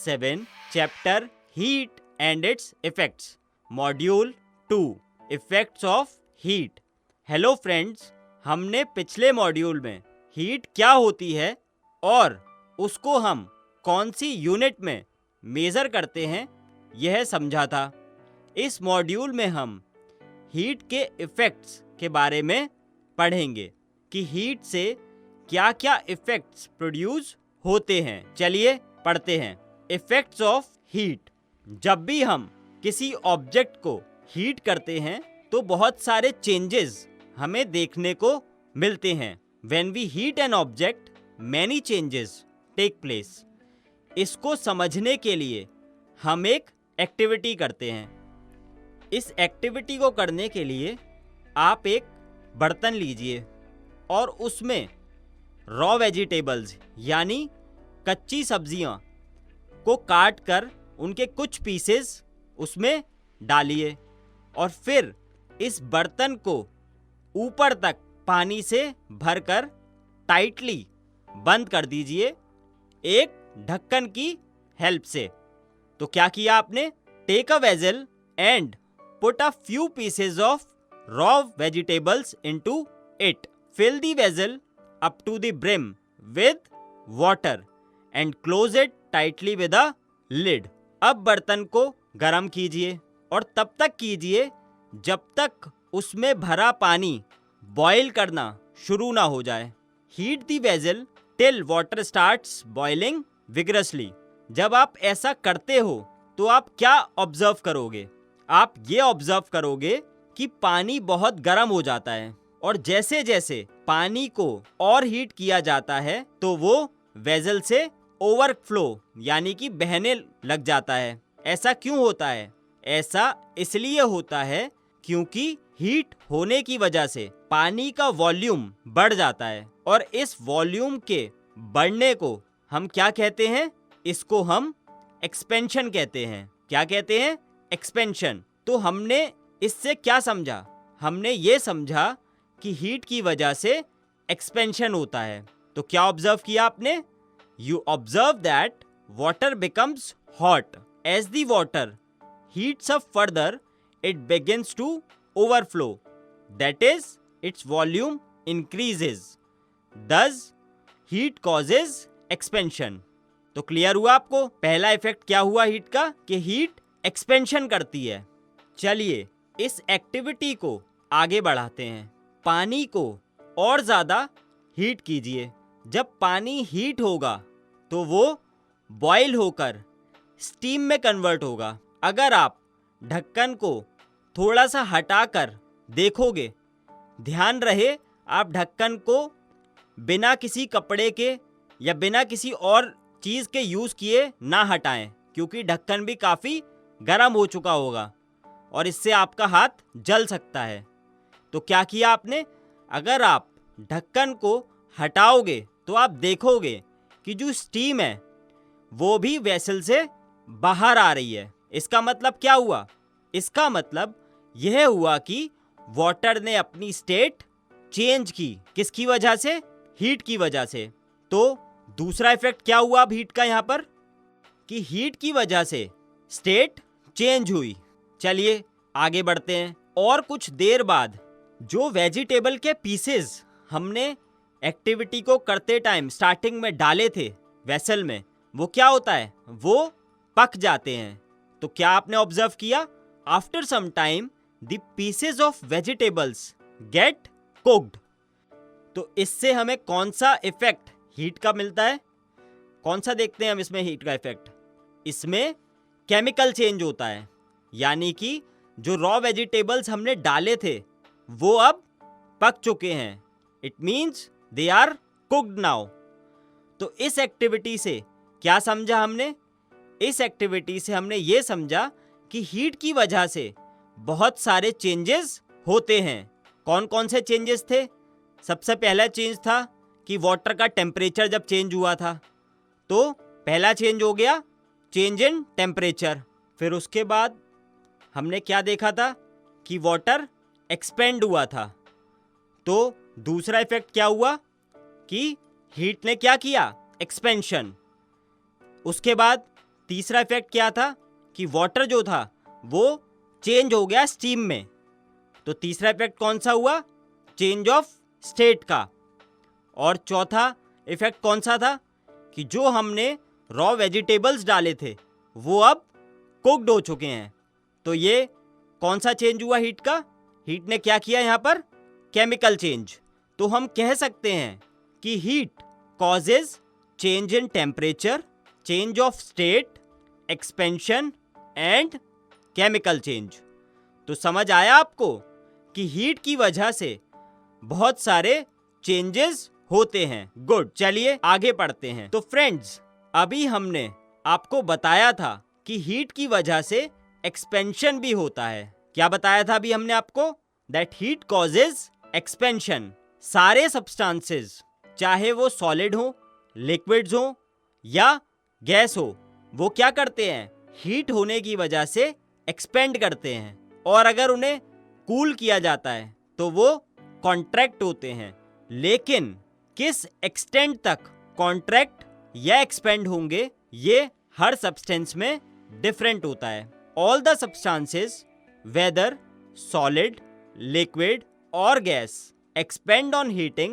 7 chapter heat and it's effects, module 2 effects of heat. Hello friends, हमने पिछले module में heat क्या होती है और उसको हम कौन सी यूनिट में मेज़र करते हैं यह समझा था। इस मॉड्यूल में हम हीट के इफ़ेक्ट्स के बारे में पढ़ेंगे कि हीट से क्या क्या इफ़ेक्ट्स प्रोड्यूस होते हैं। चलिए पढ़ते हैं। Effects of heat. जब भी हम किसी ऑब्जेक्ट को हीट करते हैं तो बहुत सारे चेंजेस हमें देखने को मिलते हैं। When we heat an object, many changes take place. इसको समझने के लिए हम एक एक्टिविटी करते हैं। इस एक्टिविटी को करने के लिए आप एक बर्तन लीजिए और उसमें रॉ वेजिटेबल्स यानी कच्ची सब्जियां को काट कर उनके कुछ पीसेस उसमें डालिए और फिर इस बर्तन को ऊपर तक पानी से भरकर टाइटली बंद कर दीजिए एक ढक्कन की हेल्प से। तो क्या किया आपने? Take a vessel and put a few pieces of raw vegetables into it. Fill the vessel up to the brim with water and close it tightly with a lid. अब बर्तन को गर्म कीजिए और तब तक कीजिए जब तक उसमें भरा पानी बॉयल करना शुरू ना हो जाए। Heat the vessel till water starts boiling vigorously. जब आप ऐसा करते हो तो आप क्या ऑब्जर्व करोगे? आप ये ऑब्जर्व करोगे कि पानी बहुत गर्म हो जाता है और जैसे जैसे पानी को और हीट किया जाता है तो वो वेसल से ओवरफ्लो यानी कि बहने लग जाता है। ऐसा क्यों होता है? ऐसा इसलिए होता है क्योंकि हीट होने की वजह से पानी का वॉल्यूम बढ़ जाता है और इस वॉल्यूम के बढ़ने को हम क्या कहते हैं? इसको हम एक्सपेंशन कहते हैं। क्या कहते हैं? एक्सपेंशन। तो हमने इससे क्या समझा? हमने ये समझा कि हीट की वजह से एक्सपेंशन होता है। तो क्या ऑब्जर्व किया आपने? You observe that water becomes hot as the water heats up further, it begins to overflow. That is, its volume increases. Thus, heat causes expansion. तो क्लियर हुआ आपको? पहला इफेक्ट क्या हुआ हीट का? कि हीट एक्सपेंशन करती है। चलिए इस एक्टिविटी को आगे बढ़ाते हैं। पानी को और ज़्यादा हीट कीजिए। जब पानी हीट होगा तो वो बॉयल होकर स्टीम में कन्वर्ट होगा। अगर आप ढक्कन को थोड़ा सा हटाकर देखोगे, ध्यान रहे आप ढक्कन को बिना किसी कपड़े के या बिना किसी और चीज़ के यूज़ किए ना हटाएं, क्योंकि ढक्कन भी काफ़ी गर्म हो चुका होगा और इससे आपका हाथ जल सकता है। तो क्या किया आपने? अगर आप ढक्कन को हटाओगे तो आप देखोगे कि जो स्टीम है वो भी वेसल से बाहर आ रही है। इसका मतलब क्या हुआ? इसका मतलब यह हुआ कि वाटर ने अपनी स्टेट चेंज की। किसकी वजह से? हीट की वजह से। तो दूसरा इफेक्ट क्या हुआ अब हीट का यहाँ पर? कि हीट की वजह से स्टेट चेंज हुई। चलिए आगे बढ़ते हैं। और कुछ देर बाद जो वेजिटेबल के पीसेस हमने एक्टिविटी को करते टाइम स्टार्टिंग में डाले थे वेसल में, वो क्या होता है? वो पक जाते हैं। तो क्या आपने ऑब्जर्व किया? After some time the pieces of vegetables get cooked. तो इससे हमें कौन सा इफेक्ट हीट का मिलता है? कौन सा देखते हैं हम इसमें हीट का इफेक्ट? इसमें केमिकल चेंज होता है, यानी कि जो रॉ वेजिटेबल्स हमने डाले थे वो अब पक चुके हैं। It means they are cooked now. तो इस एक्टिविटी से क्या समझा हमने? इस एक्टिविटी से हमने ये समझा कि हीट की वजह से बहुत सारे चेंजेस होते हैं। कौन कौन से चेंजेस थे? सबसे पहला चेंज था कि वाटर का टेम्परेचर जब चेंज हुआ था, तो पहला चेंज हो गया चेंज इन टेम्परेचर। फिर उसके बाद हमने क्या देखा था? कि वाटर एक्सपेंड हुआ था। तो दूसरा इफेक्ट क्या हुआ? कि हीट ने क्या किया? एक्सपेंशन। उसके बाद तीसरा इफेक्ट क्या था कि वाटर जो था वो चेंज हो गया स्टीम में। तो तीसरा इफेक्ट कौन सा हुआ? चेंज ऑफ स्टेट का। और चौथा इफेक्ट कौन सा था कि जो हमने रॉ वेजिटेबल्स डाले थे वो अब कुक्ड हो चुके हैं। तो ये कौन सा चेंज हुआ हीट का? हीट ने क्या किया यहाँ पर? Chemical change. तो हम कह सकते हैं कि heat causes change in temperature, change of state, expansion and chemical change. तो समझ आया आपको कि हीट की वजह से बहुत सारे चेंजेस होते हैं। गुड, चलिए आगे पढ़ते हैं। तो फ्रेंड्स, अभी हमने आपको बताया था कि हीट की वजह से एक्सपेंशन भी होता है। क्या बताया था अभी हमने आपको? That heat causes expansion. सारे सब्सटेंसेस, चाहे वो सॉलिड हो, लिक्विड्स हो या गैस हो, वो क्या करते हैं? हीट होने की वजह से एक्सपेंड करते हैं। और अगर उन्हें कूल किया जाता है तो वो कॉन्ट्रैक्ट होते हैं। लेकिन किस एक्सटेंट तक कॉन्ट्रैक्ट या एक्सपेंड होंगे ये हर सब्सटेंस में डिफरेंट होता है। All the substances whether solid, liquid और gas expand on heating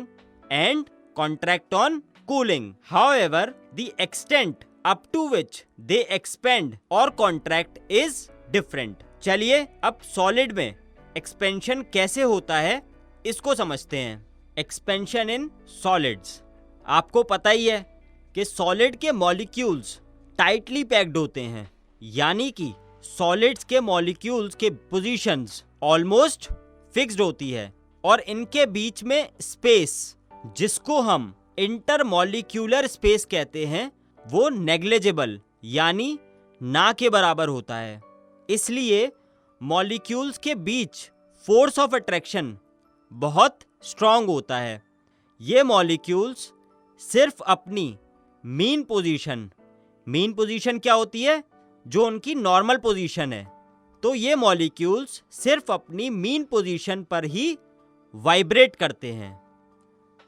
and contract on cooling. However, the extent up to which they expand or contract is different. चलिए अब सॉलिड में एक्सपेंशन कैसे होता है इसको समझते हैं। Expansion in solids. आपको पता ही है कि सॉलिड के मॉलिक्यूल्स टाइटली पैक्ड होते हैं, यानी कि सॉलिड्स के मॉलिक्यूल्स के पोजीशंस ऑलमोस्ट फिक्स्ड होती है और इनके बीच में स्पेस, जिसको हम इंटरमॉलिक्यूलर स्पेस कहते हैं, वो नेग्लिजिबल यानी ना के बराबर होता है। इसलिए मॉलिक्यूल्स के बीच फोर्स ऑफ अट्रैक्शन बहुत स्ट्रांग होता है। ये मॉलिक्यूल्स सिर्फ अपनी मीन पोजीशन क्या होती है? जो उनकी नॉर्मल पोजीशन है। तो ये मॉलिक्यूल्स सिर्फ अपनी मीन पोजीशन पर ही वाइब्रेट करते हैं।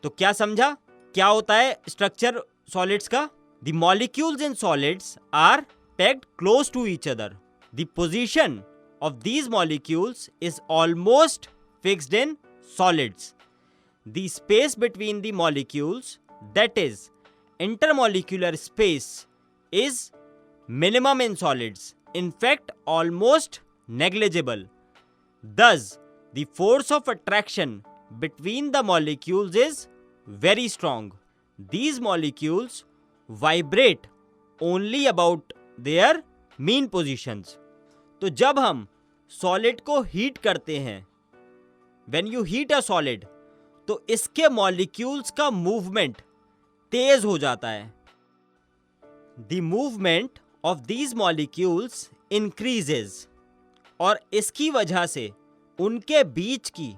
तो क्या समझा? क्या होता है स्ट्रक्चर सॉलिड्स का? The molecules in solids are packed close to each other. The position of these molecules is almost fixed in solids. The space between the molecules, that is intermolecular space, is minimum in solids, in fact almost negligible. Thus, the force of attraction between the molecules is very strong. These molecules vibrate only about their mean positions. तो जब हम solid को heat करते हैं, when you heat a solid, तो इसके molecules का movement तेज हो जाता है। The movement of these molecules increases और इसकी वजह से उनके बीच की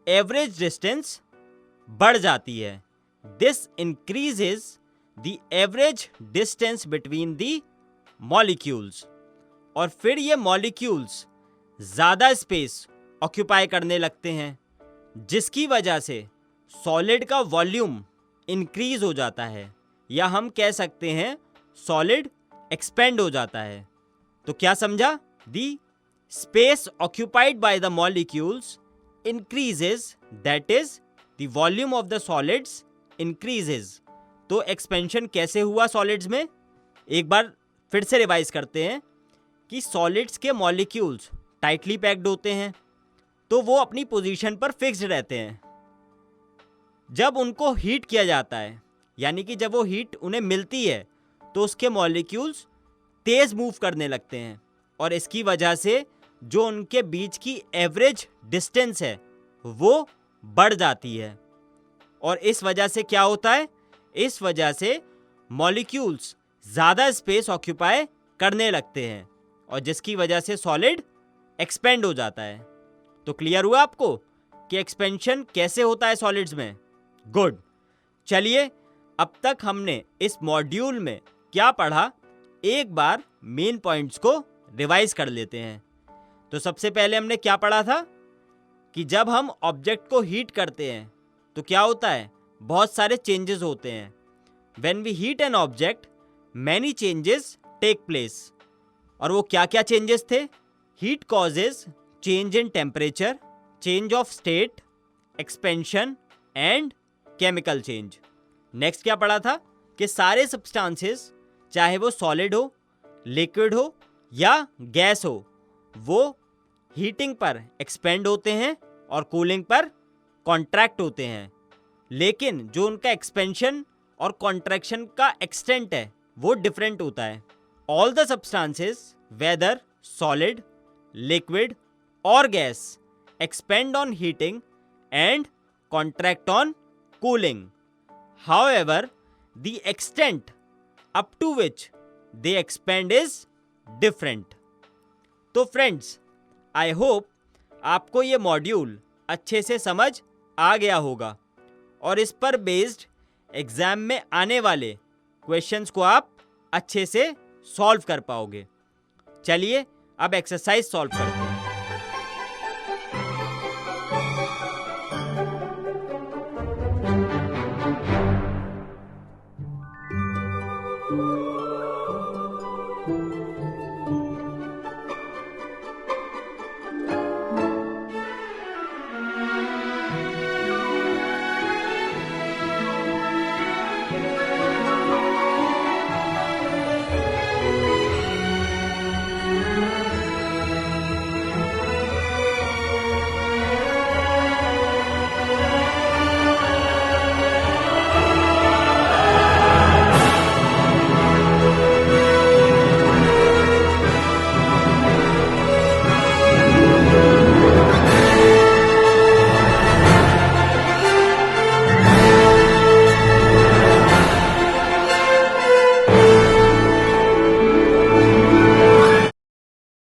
एवरेज डिस्टेंस बढ़ जाती है। This increases the average distance between the molecules और फिर ये मॉलिक्यूल्स ज़्यादा स्पेस ऑक्यूपाई करने लगते हैं, जिसकी वजह से सॉलिड का वॉल्यूम इंक्रीज हो जाता है, या हम कह सकते हैं सॉलिड एक्सपेंड हो जाता है। तो क्या समझा? The space occupied by the molecules increases, that is the volume of the solids increases. तो एक्सपेंशन कैसे हुआ सॉलिड्स में? एक बार फिर से रिवाइज करते हैं कि सॉलिड्स के मॉलिक्यूल्स टाइटली पैक्ड होते हैं, तो वो अपनी पोजीशन पर फिक्स्ड रहते हैं। जब उनको हीट किया जाता है, यानी कि जब वो हीट उन्हें मिलती है, तो उसके मॉलिक्यूल्स तेज मूव करने लगते हैं और इसकी वजह से जो उनके बीच की एवरेज डिस्टेंस है वो बढ़ जाती है। और इस वजह से क्या होता है? इस वजह से मॉलिक्यूल्स ज़्यादा स्पेस ऑक्यूपाई करने लगते हैं और जिसकी वजह से सॉलिड एक्सपेंड हो जाता है। तो क्लियर हुआ आपको कि एक्सपेंशन कैसे होता है सॉलिड्स में? गुड। चलिए अब तक हमने इस मॉड्यूल में क्या पढ़ा, एक बार मेन पॉइंट्स को रिवाइज कर लेते हैं। तो सबसे पहले हमने क्या पढ़ा था कि जब हम ऑब्जेक्ट को हीट करते हैं तो क्या होता है? बहुत सारे चेंजेस होते हैं। When we heat an object, many changes take place. और वो क्या क्या चेंजेस थे? Heat causes change in temperature, change of state, expansion and chemical change. Next क्या पढ़ा था कि सारे सब्सटेंसेस, चाहे वो सॉलिड हो, लिक्विड हो या गैस हो, वो हीटिंग पर एक्सपेंड होते हैं और कूलिंग पर कॉन्ट्रैक्ट होते हैं। लेकिन जो उनका एक्सपेंशन और कॉन्ट्रैक्शन का एक्सटेंट है वो डिफरेंट होता है। All the substances whether solid, liquid और gas expand on heating and contract on cooling. However, the extent up to which they expand is different. तो फ्रेंड्स, आई होप आपको ये मॉड्यूल अच्छे से समझ आ गया होगा और इस पर बेस्ड एग्जाम में आने वाले क्वेश्चंस को आप अच्छे से सॉल्व कर पाओगे। चलिए अब एक्सरसाइज सॉल्व करते हैं।